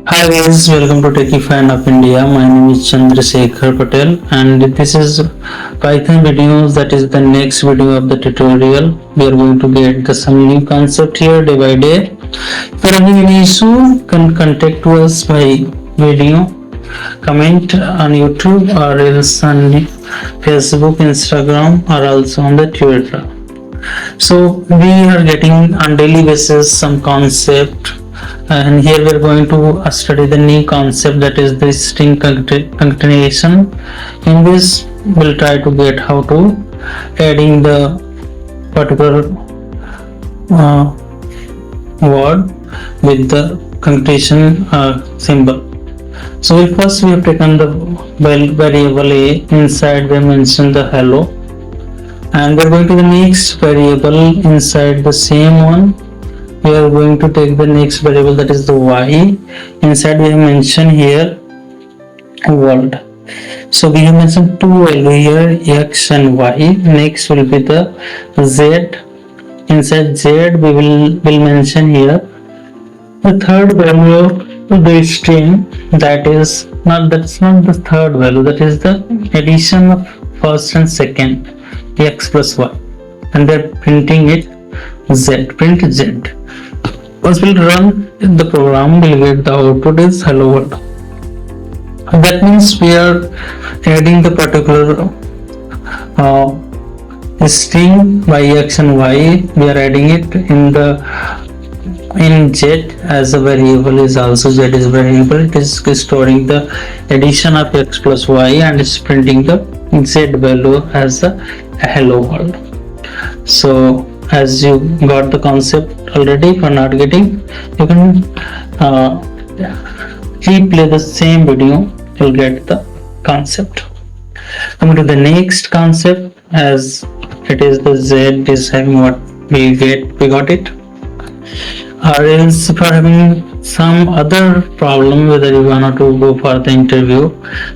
Hi guys, welcome to Techie Fan of India. My name is Chandrasekhar Patel and this is Python videos. That is the next video of the tutorial. We are going to get some new concept here day by day. If you are having any issue, can contact us by video, comment on YouTube or else on Facebook, Instagram or also on the Twitter. So we are getting on daily basis some concept, and here we are going to study the new concept, that is the string concatenation. In this we'll try to get how to adding the particular word with the concatenation symbol. So first we have taken the variable a, inside we mention the hello, and we are going to the next variable. Inside the same one we are going to take the next variable, that is the y. Inside we have mentioned here world. So we have mentioned two values here, x and y. Next will be the z. Inside z we will mention here the third value of the string, that's not the third value, that is the addition of first and second, x plus y, and they're printing it z, print z. Once we'll run the program, we'll get the output is hello world. That means we are adding the particular string by x and y. We are adding it in z as a variable, is also z is variable. It is storing the addition of x plus y and is printing the z value as a hello world. So as you got the concept already, for not getting, you can replay the same video, you'll get the concept. Coming to the next concept, as it is the z is having what we got it. Or else if you are having some other problem, whether you want to go for the interview,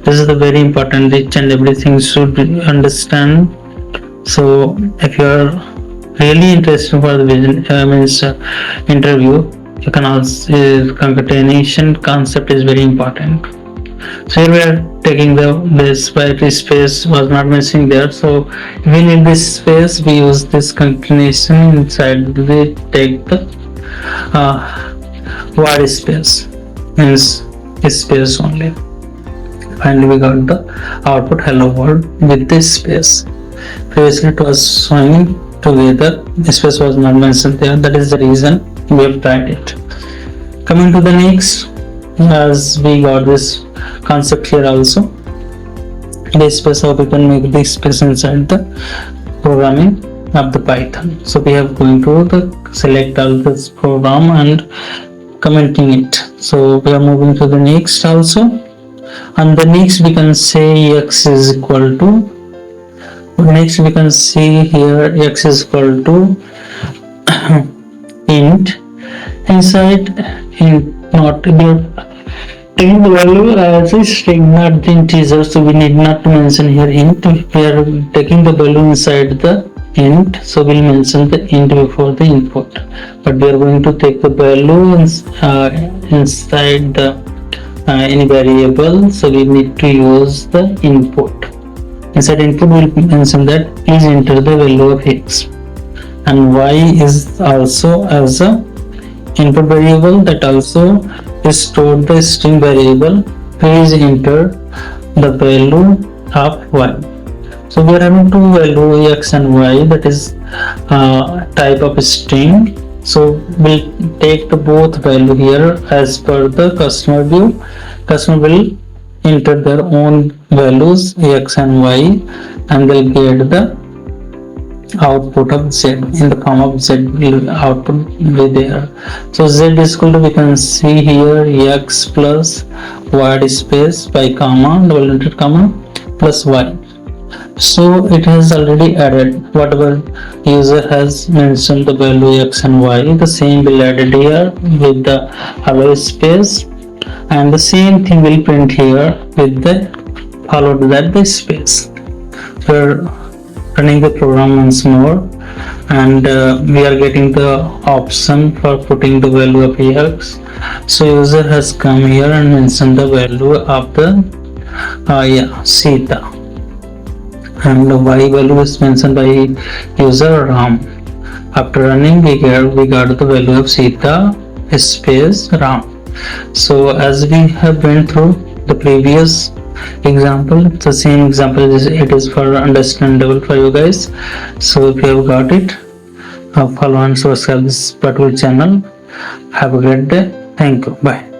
this is the very important, each and everything should be understand. So if you are really interested for the interview, you can also concatenation concept is very important. So here we are taking this white space was not missing there, so if we need this space, we use this concatenation. Inside we take the word space, means space only. Finally we got the output hello world with this space. Previously it was showing together, the space was not mentioned there, that is the reason we have tried it. Coming to the next, as we got this concept here also, this space, how we can make this space inside the programming of the Python. So we have going to select all this program and commenting it. So we are moving to the next also, and the next we can say x is equal to, next we can see here x is equal to int. Inside int, not taking the value as a string, not the integer, so we need not to mention here int. We are taking the value inside the int, so we'll mention the int before the input, but we are going to take the value inside the any variable, so we need to use the input. Inside input we'll mention that please enter the value of x, and y is also as a input variable, that also is stored the string variable, please enter the value of y. So we are having two values x and y, that is type of string. So we'll take the both value here as per the customer view. Customer will enter their own values x and y, and they'll get the output of z in the form of z output be there. So z is equal to, we can see here, x plus word space by comma, double indented comma, plus y. So it has already added whatever user has mentioned the value x and y, the same will added here with the hello space, and the same thing will print here with the followed that the space. We're running the program once more, and we are getting the option for putting the value of x. So user has come here and mentioned the value of the Sita, and the y value is mentioned by user Ram. After running, we got the value of Sita space Ram. So as we have went through the previous example, the same example it is for understandable for you guys. So if you have got it, follow and subscribe this particular channel. Have a great day. Thank you. Bye.